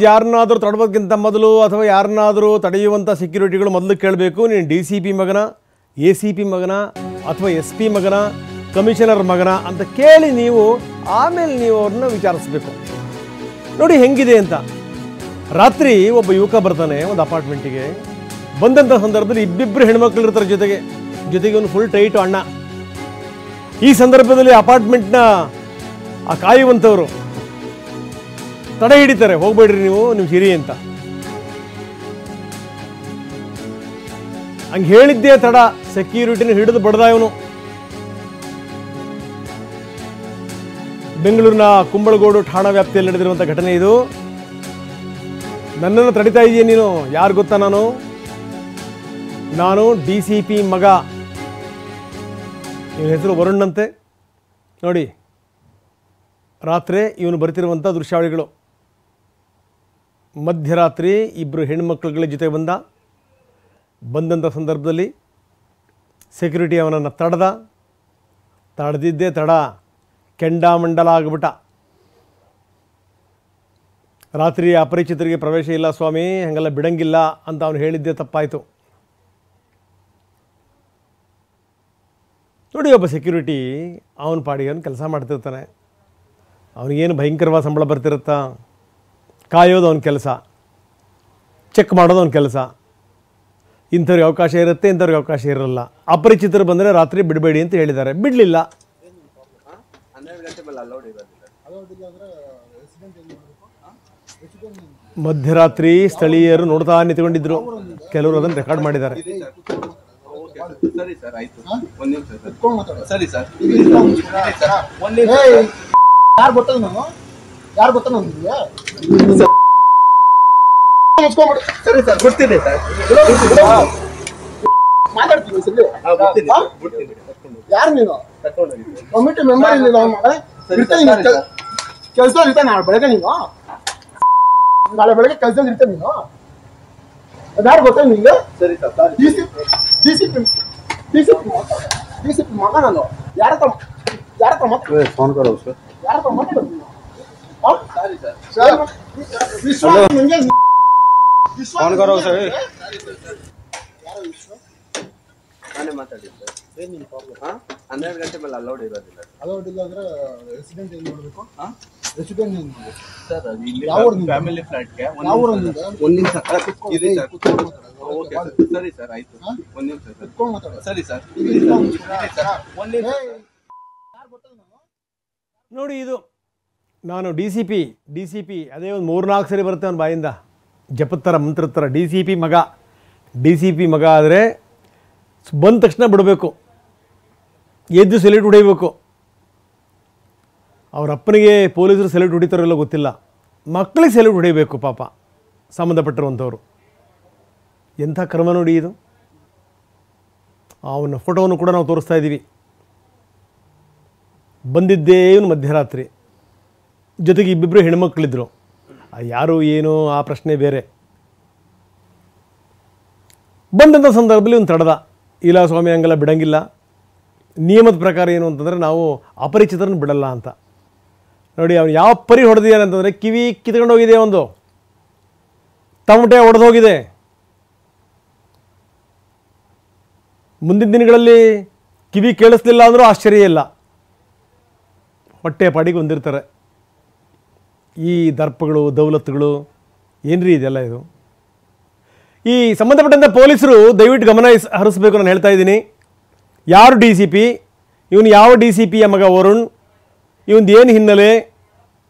ಯಾರನ್ನಾದರೂ ತಡೋದಕ್ಕಿಂತ ಮೊದಲು ಅಥವಾ ಯಾರನ್ನಾದರೂ ತಡೆಯುವಂಥ ಸೆಕ್ಯೂರಿಟಿಗಳು ಮೊದಲು ಕೇಳಬೇಕು, ನೀನು DCP ಮಗನ, ACP ಮಗನ ಅಥವಾ SP ಮಗನ, ಕಮಿಷನರ್ ಮಗನ ಅಂತ ಕೇಳಿ ನೀವು ಆಮೇಲೆ ನೀವು ಅವ್ರನ್ನ ವಿಚಾರಿಸ್ಬೇಕು. ನೋಡಿ ಹೆಂಗಿದೆ ಅಂತ. ರಾತ್ರಿ ಒಬ್ಬ ಯುವಕ ಬರ್ತಾನೆ ಒಂದು ಅಪಾರ್ಟ್ಮೆಂಟಿಗೆ. ಬಂದಂಥ ಸಂದರ್ಭದಲ್ಲಿ ಇಬ್ಬಿಬ್ಬರು ಹೆಣ್ಮಕ್ಳು ಇರ್ತಾರೆ ಜೊತೆಗೆ ಒಂದು ಫುಲ್ ಟೈಟು ಅಣ್ಣ. ಈ ಸಂದರ್ಭದಲ್ಲಿ ಅಪಾರ್ಟ್ಮೆಂಟ್ನ ಆ ಕಾಯುವಂಥವ್ರು ತಡೆ ಹಿಡಿತಾರೆ, ಹೋಗ್ಬೇಡ್ರಿ ನೀವು ಹಿರಿ ಅಂತ. ಹಂಗೆ ಹೇಳಿದ್ದೇ ತಡ ಸೆಕ್ಯೂರಿಟಿನ ಹಿಡಿದು ಬಡ್ದ ಇವನು. ಬೆಂಗಳೂರಿನ ಕುಂಬಳಗೋಡು ಠಾಣಾ ವ್ಯಾಪ್ತಿಯಲ್ಲಿ ನಡೆದಿರುವಂಥ ಘಟನೆ ಇದು. ನನ್ನನ್ನು ತಡಿತಾ ಇದೆಯಾ ನೀನು? ಯಾರು ಗೊತ್ತಾ? ನಾನು DCP ಮಗ. ಇವನ ಹೆಸರು ವರುಣ್ ಅಂತೆ. ನೋಡಿ ರಾತ್ರಿ ಇವನು ಬರ್ತಿರುವಂಥ ದೃಶ್ಯಾವಳಿಗಳು. ಮಧ್ಯರಾತ್ರಿ ಇಬ್ಬರು ಹೆಣ್ಮಕ್ಳುಗಳ ಜೊತೆ ಬಂದಂಥ ಸಂದರ್ಭದಲ್ಲಿ ಸೆಕ್ಯೂರಿಟಿ ಅವನನ್ನು ತಡೆದಿದ್ದೇ ತಡ ಕೆಂಡಾಮಂಡಲ ಆಗಿಬಿಟ್ಟ. ರಾತ್ರಿ ಅಪರಿಚಿತರಿಗೆ ಪ್ರವೇಶ ಇಲ್ಲ ಸ್ವಾಮಿ, ಹಾಗೆಲ್ಲ ಬಿಡಂಗಿಲ್ಲ ಅಂತ ಅವನು ಹೇಳಿದ್ದೇ ತಪ್ಪಾಯಿತು. ನೋಡಿ ಒಬ್ಬ ಸೆಕ್ಯೂರಿಟಿ ಅವನ ಪಾಡಿಗೆ ಅವನು ಕೆಲಸ ಮಾಡ್ತಿರ್ತಾನೆ. ಅವನಿಗೇನು ಭಯಂಕರವಾದ ಸಂಬಳ ಬರ್ತಿರುತ್ತಾ? ಕಾಯೋದು ಅವನ ಕೆಲಸ, ಚೆಕ್ ಮಾಡೋದು ಅವನ ಕೆಲಸ. ಇಂಥವ್ರಿಗೆ ಅವಕಾಶ ಇರುತ್ತೆ, ಇಂಥವ್ರಿಗೆ ಅವಕಾಶ ಇರಲ್ಲ. ಅಪರಿಚಿತರು ಬಂದರೆ ರಾತ್ರಿ ಬಿಡಬೇಡಿ ಅಂತ ಹೇಳಿದ್ದಾರೆ, ಬಿಡಲಿಲ್ಲ. ಮಧ್ಯರಾತ್ರಿ ಸ್ಥಳೀಯರು ನೋಡ್ತಾ ನಿಂತ್ಕೊಂಡಿದ್ರು. ಕೆಲವರು ಅದನ್ನು ರೆಕಾರ್ಡ್ ಮಾಡಿದ್ದಾರೆ. ಯಾರು ನೀನು? ಕಮಿಟಿ ಮೆಂಬರ್ ಕೆಲಸ ಇರ್ತಾನೆ. ನಾಳೆ ಬೆಳಗ್ಗೆ ಕೆಲಸ ಇರ್ತಾನೆ ನೀನು. ಅದ್ಯಾರು ಗೊತ್ತಾ ನಿಂಗೆ? DCP ಮಗ ನಾನು. ಯಾರ ಫೋನ್ ಕರೋ ಸರ್. ಯಾರ ಮಾತಾಡೋದು ನೀನು? ಫೋನ್ ಕರೋ ಸರ್. ನಾನೇ ಮಾತಾಡಿದ್ದೆ. ಏನು ನಿಮ್ಮ ಪ್ರಾಬ್ಲಮ್? 12 ಗಂಟೆ ಮೇಲೆ ಅಲೌಡ್ ಇರೋದಿಲ್ಲ. ಅಲೌಡ್ ಇಲ್ಲ ಅಂದ್ರೆ ರೆಸಿಡೆಂಟ್ ಏನು ಮಾಡಬೇಕು? ರೆಸಿಡೆಂಟ್ ಏನು ಮಾಡಬೇಕು ಸರ್? ಯಾವ ಫ್ಯಾಮಿಲಿ ಫ್ಲಾಟ್ಗೆ ಒಂದು ನಿಮಿಷ ಇದೆ ಸರ್. ಓಕೆ ಸರಿ ಸರ್, ಆಯ್ತು. ಒಂದು ನಿಮಿಷ ಸರ್, ಸರಿ ಸರ್. ನೋಡಿ ಇದು ನಾನು DCP ಅದೇ ಒಂದು 3-4 ಸರಿ ಬರುತ್ತೆ ಅವನ ಬಾಯಿಂದ, ಜಪತ್ತರ ಮಂತ್ರತ್ತರ. DCP ಮಗ ಆದರೆ ಬಂದ ತಕ್ಷಣ ಬಿಡಬೇಕು, ಎದ್ದು ಸೆಲ್ಯೂಟ್ ಹೊಡಿಬೇಕು. ಅವ್ರ ಅಪ್ಪನಿಗೆ ಪೊಲೀಸರು ಸೆಲ್ಯೂಟ್ ಹೊಡಿತಾರಲ್ಲ ಗೊತ್ತಿಲ್ಲ, ಮಕ್ಕಳಿಗೆ ಸೆಲ್ಯೂಟ್ ಹೊಡಿಬೇಕು ಪಾಪ ಸಂಬಂಧಪಟ್ಟಿರುವಂಥವ್ರು. ಎಂಥ ಕರ್ಮ ನೋಡಿ ಇದು. ಅವನ ಫೋಟೋವನ್ನು ಕೂಡ ನಾವು ತೋರಿಸ್ತಾ ಇದ್ದೀವಿ. ಬಂದಿದ್ದೇ ಇವನು ಮಧ್ಯರಾತ್ರಿ, ಜೊತೆಗೆ ಇಬ್ಬಿಬ್ಬರು ಹೆಣ್ಮಕ್ಳಿದ್ರು. ಯಾರು ಏನು ಆ ಪ್ರಶ್ನೆ ಬೇರೆ. ಬಂದಂಥ ಸಂದರ್ಭದಲ್ಲಿ ಇವನು ತಡೆದ. ಇಲ್ಲ ಸ್ವಾಮಿ, ಹಂಗೆಲ್ಲ ಬಿಡಂಗಿಲ್ಲ. ನಿಯಮದ ಪ್ರಕಾರ ಏನು ಅಂತಂದರೆ ನಾವು ಅಪರಿಚಿತರನ್ನು ಬಿಡಲ್ಲ ಅಂತ. ನೋಡಿ ಅವನು ಯಾವ ಪರಿ ಹೊಡೆದಿದ್ದಾನೆ ಅಂತಂದರೆ, ಕಿವಿ ಕಿತ್ಕೊಂಡು ಹೋಗಿದೆ, ಒಂದು ತಮಟೆ ಹೊಡೆದು ಹೋಗಿದೆ. ಮುಂದಿನ ದಿನಗಳಲ್ಲಿ ಕಿವಿ ಕೇಳಿಸ್ಲಿಲ್ಲ ಅಂದರೂ ಆಶ್ಚರ್ಯ ಇಲ್ಲ. ಹೊಟ್ಟೆ ಪಾಡಿಗೆ ಹೊಂದಿರ್ತಾರೆ. ಈ ದರ್ಪಗಳು ದೌಲತ್ತುಗಳು ಏನ್ರಿ ಇದೆಲ್ಲ ಇದು? ಈ ಸಂಬಂಧಪಟ್ಟಂಥ ಪೊಲೀಸರು ದಯವಿಟ್ಟು ಗಮನ ಹರಿಸಬೇಕು. ನಾನು ಹೇಳ್ತಾ ಇದ್ದೀನಿ, ಯಾರು DCP, ಇವನು ಯಾವ DCPಯ ಮಗ ವರುಣ್, ಇವನು ಏನು ಹಿನ್ನೆಲೆ,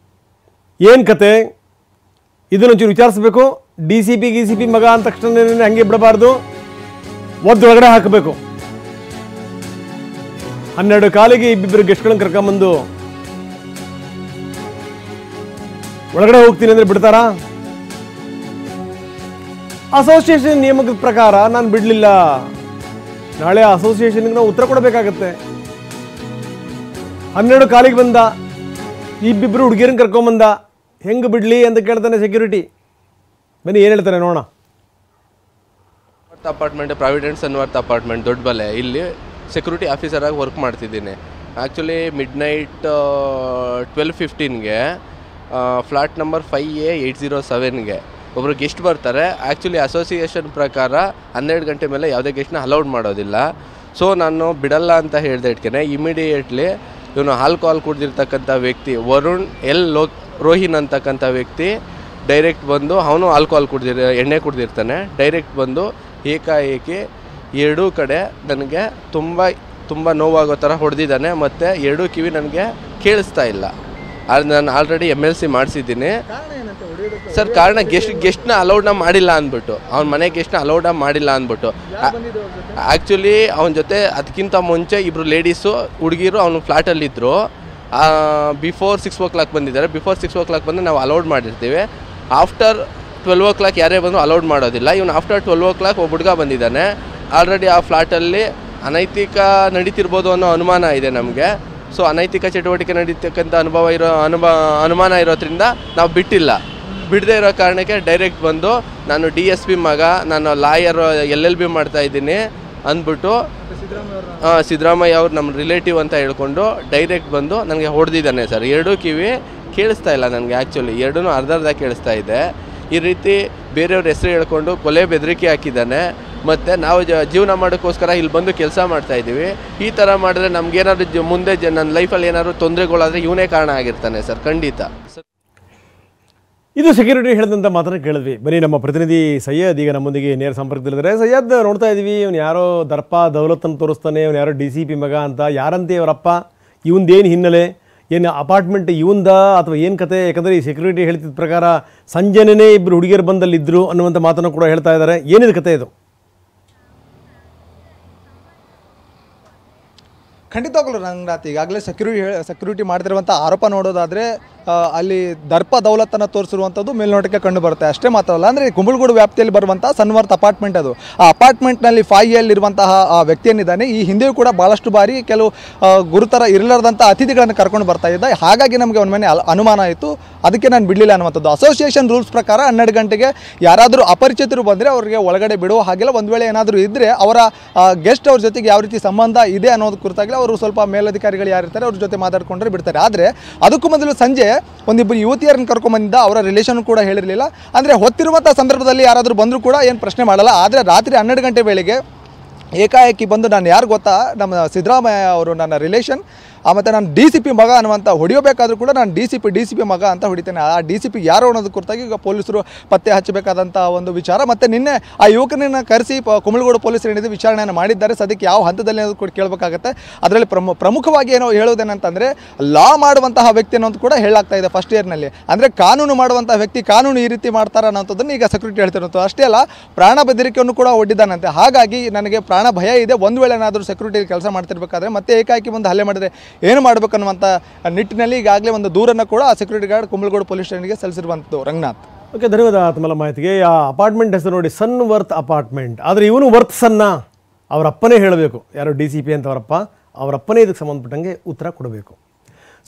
ಏನು ಕತೆ, ಇದನ್ನೊಂಚೂರು ವಿಚಾರಿಸಬೇಕು. DCP ಮಗ ಅಂದ ತಕ್ಷಣ ಹಂಗೆ ಬಿಡಬಾರ್ದು, ಒಳಗಡೆ ಹಾಕಬೇಕು. 12 ಕಾಲಿಗೆ ಇಬ್ಬಿಬ್ಬರು ಗೆಸ್ಟ್ಗಳನ್ನು ಕರ್ಕೊಂಬಂದು ಒಳಗಡೆ ಹೋಗ್ತೀನಿ ಅಂದರೆ ಬಿಡ್ತಾರಾ? ಅಸೋಸಿಯೇಷನ್ ನಿಯಮದ ಪ್ರಕಾರ ನಾನು ಬಿಡಲಿಲ್ಲ. ನಾಳೆ ಅಸೋಸಿಯೇಷನ್ಗೆ ನಾವು ಉತ್ತರ ಕೊಡಬೇಕಾಗತ್ತೆ. 12 ಕಾಲಿಗೆ ಬಂದ, ಇಬ್ಬಿಬ್ಬರು ಹುಡುಗಿಯರನ್ನ ಕರ್ಕೊಂಬಂದ, ಹೆಂಗೆ ಬಿಡಲಿ ಅಂತ ಕೇಳ್ತಾನೆ ಸೆಕ್ಯೂರಿಟಿ. ಬನ್ನಿ ಏನು ಹೇಳ್ತಾನೆ ನೋಡೋಣ. Apartment Provident Sunworth apartment Doddabele, ಇಲ್ಲಿ ಸೆಕ್ಯೂರಿಟಿ ಆಫೀಸರಾಗಿ ವರ್ಕ್ ಮಾಡ್ತಿದ್ದೀನಿ. ಆ್ಯಕ್ಚುಲಿ ಮಿಡ್ ನೈಟ್ 12:15ಗೆ ಫ್ಲಾಟ್ ನಂಬರ್ 5A807ಗೆ ಒಬ್ಬರು ಗೆಸ್ಟ್ ಬರ್ತಾರೆ. ಆ್ಯಕ್ಚುಲಿ ಅಸೋಸಿಯೇಷನ್ ಪ್ರಕಾರ 12 ಗಂಟೆ ಮೇಲೆ ಯಾವುದೇ ಗೆಸ್ಟ್ನ ಅಲೌಡ್ ಮಾಡೋದಿಲ್ಲ. ಸೊ ನಾನು ಬಿಡಲ್ಲ ಅಂತ ಹೇಳಿದೆ ಇಟ್ಕೆ ಇಮಿಡಿಯೇಟ್ಲಿ ಇವನು ಆಲ್ಕೋಹಾಲ್ ಕುಡ್ದಿರ್ತಕ್ಕಂಥ ವ್ಯಕ್ತಿ ವರುಣ್ ರೋಹಿನ್ ಅಂತಕ್ಕಂಥ ವ್ಯಕ್ತಿ ಡೈರೆಕ್ಟ್ ಬಂದು ಅವನು ಆಲ್ಕೋಹಾಲ್ ಎಣ್ಣೆ ಕುಡ್ದಿರ್ತಾನೆ. ಡೈರೆಕ್ಟ್ ಬಂದು ಏಕಾಏಕಿ ಎರಡೂ ಕಡೆ ನನಗೆ ತುಂಬ ನೋವಾಗೋ ಥರ ಹೊಡೆದಿದ್ದಾನೆ. ಮತ್ತು ಎರಡೂ ಕಿವಿ ನನಗೆ ಕೇಳಿಸ್ತಾ ಇಲ್ಲ. ಅದು ನಾನು ಆಲ್ರೆಡಿ MLC ಮಾಡಿಸಿದ್ದೀನಿ ಸರ್. ಕಾರಣ ಗೆಸ್ಟ್ನ ಅಲೌಡ್ನ ಮಾಡಿಲ್ಲ ಅಂದ್ಬಿಟ್ಟು, ಅವ್ನ ಮನೆ ಗೆಸ್ಟ್ನ ಅಲೌಡ ಮಾಡಿಲ್ಲ ಅಂದ್ಬಿಟ್ಟು. ಆ್ಯಕ್ಚುಲಿ ಅವನ ಜೊತೆ ಅದಕ್ಕಿಂತ ಮುಂಚೆ ಇಬ್ಬರು ಲೇಡೀಸು ಹುಡುಗಿರು ಅವನು ಫ್ಲ್ಯಾಟಲ್ಲಿದ್ದರು. ಬಿಫೋರ್ 6 o'clock ಬಂದಿದ್ದಾರೆ. ಬಿಫೋರ್ 6 o'clock ಬಂದು ನಾವು ಅಲೌಡ್ ಮಾಡಿರ್ತೀವಿ. ಆಫ್ಟರ್ 12 o'clock ಯಾರೇ ಬಂದು ಅಲೌಡ್ ಮಾಡೋದಿಲ್ಲ. ಇವನು ಆಫ್ಟರ್ 12 o'clock ಒಬ್ಬ ಹುಡುಗ ಬಂದಿದ್ದಾನೆ. ಆಲ್ರೆಡಿ ಆ ಫ್ಲ್ಯಾಟಲ್ಲಿ ಅನೈತಿಕ ನಡೀತಿರ್ಬೋದು ಅನ್ನೋ ಅನುಮಾನ ಇದೆ ನಮಗೆ. ಸೊ ಅನೈತಿಕ ಚಟುವಟಿಕೆ ನಡೀತಕ್ಕಂಥ ಅನುಮಾನ ಇರೋದ್ರಿಂದ ನಾವು ಬಿಡದೇ ಇರೋ ಕಾರಣಕ್ಕೆ ಡೈರೆಕ್ಟ್ ಬಂದು ನಾನು DSP ಮಗ, ನಾನು ಲಾಯರ್ LLB ಮಾಡ್ತಾಯಿದ್ದೀನಿ ಅಂದ್ಬಿಟ್ಟು ಸಿದ್ದರಾಮಯ್ಯ ಅವ್ರು ನಮ್ಮ ರಿಲೇಟಿವ್ ಅಂತ ಹೇಳ್ಕೊಂಡು ಡೈರೆಕ್ಟ್ ಬಂದು ನನಗೆ ಹೊಡೆದಿದ್ದಾನೆ ಸರ್. ಎರಡೂ ಕಿವಿ ಕೇಳಿಸ್ತಾ ಇಲ್ಲ ನನಗೆ. ಆ್ಯಕ್ಚುಲಿ ಎರಡೂ ಅರ್ಧ ಕೇಳಿಸ್ತಾ ಇದೆ. ಈ ರೀತಿ ಬೇರೆಯವ್ರ ಹೆಸರು ಹೇಳ್ಕೊಂಡು ಕೊಲೆ ಬೆದರಿಕೆ ಹಾಕಿದ್ದಾನೆ. ಮತ್ತು ನಾವು ಜೀವನ ಮಾಡೋಕ್ಕೋಸ್ಕರ ಇಲ್ಲಿ ಬಂದು ಕೆಲಸ ಮಾಡ್ತಾಯಿದ್ದೀವಿ. ಈ ಥರ ಮಾಡಿದ್ರೆ ನಮಗೇನಾದ್ರು ಮುಂದೆ ನನ್ನ ಲೈಫಲ್ಲಿ ಏನಾದ್ರು ತೊಂದರೆಗಳಾದರೆ ಇವನೇ ಕಾರಣ ಆಗಿರ್ತಾನೆ ಸರ್, ಖಂಡಿತ. ಇದು ಸೆಕ್ಯೂರಿಟಿ ಹೇಳಿದಂಥ ಮಾತನ್ನು ಕೇಳಿದ್ವಿ. ಬನ್ನಿ ನಮ್ಮ ಪ್ರತಿನಿಧಿ ಸೈಯದ್ ಈಗ ನಮ್ಮೊಂದಿಗೆ ನೇರ ಸಂಪರ್ಕದಲ್ಲಿದ್ದಾರೆ. ಸೈಯದ್, ನೋಡ್ತಾ ಇದ್ದೀವಿ ಇವನು ಯಾರೋ ದರ್ಪ ದೌಲತ್ತನ್ನು ತೋರಿಸ್ತಾನೆ, ಇವನು ಯಾರೋ DCP ಮಗ ಅಂತ. ಯಾರಂತೆ ಅವರಪ್ಪ? ಇವಂದೇನು ಹಿನ್ನೆಲೆ? ಏನು ಅಪಾರ್ಟ್ಮೆಂಟ್ ಇವಂದ ಅಥವಾ ಏನು ಕತೆ? ಯಾಕಂದರೆ ಈ ಸೆಕ್ಯೂರಿಟಿ ಹೇಳ್ತಿದ್ದ ಪ್ರಕಾರ ಸಂಜೆನೇ ಇಬ್ಬರು ಹುಡುಗಿಯರು ಬಂದಲ್ಲಿದ್ದರು ಅನ್ನುವಂಥ ಮಾತನ್ನು ಕೂಡ ಹೇಳ್ತಾ ಇದ್ದಾರೆ. ಏನಿದೆ ಕತೆ ಇದು? ಖಂಡಿತವಾಗಲೂ ರಂಗನಾಥ್, ಈಗಾಗಲೇ ಸೆಕ್ಯೂರಿಟಿ ಮಾಡ್ತಿರುವಂಥ ಆರೋಪ ನೋಡೋದಾದರೆ ಅಲ್ಲಿ ದರ್ಪ ದೌಲತ್ತನ್ನು ತೋರಿಸಿರುವಂಥದ್ದು ಮೇಲ್ನೋಟಕ್ಕೆ ಕಂಡು ಬರುತ್ತೆ. ಅಷ್ಟೇ ಮಾತ್ರವಲ್ಲ, ಅಂದರೆ ಕುಂಬಳಗೂಡು ವ್ಯಾಪ್ತಿಯಲ್ಲಿ ಬರುವಂಥ ಸನ್ವರ್ತ್ ಅಪಾರ್ಟ್ಮೆಂಟ್ ಅದು. ಆ ಅಪಾರ್ಟ್ಮೆಂಟ್ನಲ್ಲಿ 5Aಲ್ಲಿರುವಂತಹ ಆ ವ್ಯಕ್ತಿಯೇನಿದ್ದಾನೆ, ಈ ಹಿಂದೆಯೂ ಕೂಡ ಭಾಳಷ್ಟು ಬಾರಿ ಕೆಲವು ಗುರುತರ ಇರಲಾರ್ದಂಥ ಅತಿಥಿಗಳನ್ನು ಕರ್ಕೊಂಡು ಬರ್ತಾ ಇದ್ದ. ಹಾಗಾಗಿ ನಮಗೆ ಅವನ ಮೇಲೆ ಅನುಮಾನ ಆಯಿತು. ಅದಕ್ಕೆ ನಾನು ಬಿಡಲಿಲ್ಲ ಅನ್ನುವಂಥದ್ದು. ಅಸೋಸಿಯೇಷನ್ ರೂಲ್ಸ್ ಪ್ರಕಾರ 12 ಗಂಟೆಗೆ ಯಾರಾದರೂ ಅಪರಿಚಿತರು ಬಂದರೆ ಅವರಿಗೆ ಒಳಗಡೆ ಬಿಡುವ ಹಾಗೆಲ್ಲ. ಒಂದು ವೇಳೆ ಏನಾದರೂ ಇದ್ದರೆ ಅವರ ಗೆಸ್ಟ್ ಅವ್ರ ಜೊತೆಗೆ ಯಾವ ರೀತಿ ಸಂಬಂಧ ಇದೆ ಅನ್ನೋದು ಕುರಿತಾಗಲಿ ಅವರು ಸ್ವಲ್ಪ ಮೇಲಧಿಕಾರಿಗಳು ಯಾರಿರ್ತಾರೆ ಅವ್ರ ಜೊತೆ ಮಾತಾಡ್ಕೊಂಡ್ರೆ ಬಿಡ್ತಾರೆ. ಆದರೆ ಅದಕ್ಕೂ ಮೊದಲು ಸಂಜೆ ಒಂದಿಬ್ಬರು ಯುವತಿಯರನ್ನು ಕರ್ಕೊಂಡ್ಬಂದಿದ್ದ. ಅವರ ರಿಲೇಷನ್ ಕೂಡ ಹೇಳಿರಲಿಲ್ಲ. ಅಂದರೆ ಹೊತ್ತಿರುವಂಥ ಸಂದರ್ಭದಲ್ಲಿ ಯಾರಾದರೂ ಬಂದರೂ ಕೂಡ ಏನು ಪ್ರಶ್ನೆ ಮಾಡಲ್ಲ. ಆದರೆ ರಾತ್ರಿ 12 ಗಂಟೆ ವೇಳೆಗೆ ಏಕಾಏಕಿ ಬಂದು, ನಾನು ಯಾರು ಗೊತ್ತಾ, ನಮ್ಮ ಸಿದ್ದರಾಮಯ್ಯ ಅವರು ನನ್ನ ರಿಲೇಷನ್, ಮತ್ತು ನಾನು DCP ಮಗ ಅನ್ನುವಂಥ ಹೊಡೆಯಬೇಕಾದ್ರೂ ಕೂಡ ನಾನು DCP ಮಗ ಅಂತ ಹೊಡಿತೇನೆ. ಆ DCP ಯಾರು ಅನ್ನೋದು ಕುರಿತಾಗಿ ಈಗ ಪೊಲೀಸರು ಪತ್ತೆ ಹಚ್ಚಬೇಕಾದಂಥ ಒಂದು ವಿಚಾರ. ಮತ್ತು ನಿನ್ನೆ ಆ ಯುವಕನನ್ನು ಕರೆಸಿ ಕುಂಬಳಗೂಡು ಪೊಲೀಸರು ಏನಿದೆ ವಿಚಾರಣೆಯನ್ನು ಮಾಡಿದ್ದಾರೆ. ಸದ್ಯಕ್ಕೆ ಯಾವ ಹಂತದಲ್ಲಿ ಅನ್ನೋದು ಕೂಡ ಕೇಳಬೇಕಾಗತ್ತೆ. ಅದರಲ್ಲಿ ಪ್ರಮುಖವಾಗಿ ಏನೋ ಹೇಳೋದೇನಂತಂದರೆ, ಲಾ ಮಾಡುವಂತಹ ವ್ಯಕ್ತಿ ಅನ್ನೋದು ಕೂಡ ಹೇಳಾಗ್ತಾ ಇದೆ ಫಸ್ಟ್ ಇಯರ್ನಲ್ಲಿ. ಅಂದರೆ ಕಾನೂನು ಮಾಡುವಂಥ ವ್ಯಕ್ತಿ ಕಾನೂನು ಈ ರೀತಿ ಮಾಡ್ತಾರೆ ಅನ್ನೋಂಥದ್ದನ್ನು ಈಗ ಸೆಕ್ಯೂರಿಟಿ ಹೇಳ್ತಿರೋದು. ಅಷ್ಟೇ ಅಲ್ಲ, ಪ್ರಾಣ ಬೆದರಿಕೆಯನ್ನು ಕೂಡ ಒಡ್ಡಿದ್ದಾನಂತೆ. ಹಾಗಾಗಿ ನನಗೆ ಪ್ರಾಣ ಭಯ ಇದೆ. ಒಂದು ವೇಳೆ ಏನಾದರೂ ಸೆಕ್ಯೂರಿಟಿ ಕೆಲಸ ಮಾಡ್ತಿರ್ಬೇಕಾದ್ರೆ ಮತ್ತೆ ಏಕಾಏಕಿ ಬಂದು ಹಲ್ಲೆ ಮಾಡಿದ್ರೆ ಏನು ಮಾಡಬೇಕನ್ನುವಂಥ ನಿಟ್ಟಿನಲ್ಲಿ ಈಗಾಗಲೇ ಒಂದು ದೂರನ್ನು ಕೂಡ ಆ ಸೆಕ್ಯೂರಿಟಿ ಗಾರ್ಡ್ ಕುಂಬಳಗೂಡು ಪೊಲೀಸ್ ಸ್ಟೇಷನ್ಗೆ ಸಲ್ಲಿಸಿರುವಂಥದ್ದು. ರಂಗನಾಥ್, ಓಕೆ, ಧನ್ಯವಾದ ತಮ್ಮೆಲ್ಲ ಮಾಹಿತಿಗೆ. ಆ ಅಪಾರ್ಟ್ಮೆಂಟ್ ಹೆಸರು ನೋಡಿ, ಸನ್ವರ್ತ್ ಅಪಾರ್ಟ್ಮೆಂಟ್. ಆದರೆ ಇವನು ವರ್ತ್ ಸನ್ನ ಅವರಪ್ಪನೇ ಹೇಳಬೇಕು. ಯಾರೋ DCP ಅಂತ ಅವರಪ್ಪನೇ ಇದಕ್ಕೆ ಸಂಬಂಧಪಟ್ಟಂಗೆ ಉತ್ತರ ಕೊಡಬೇಕು.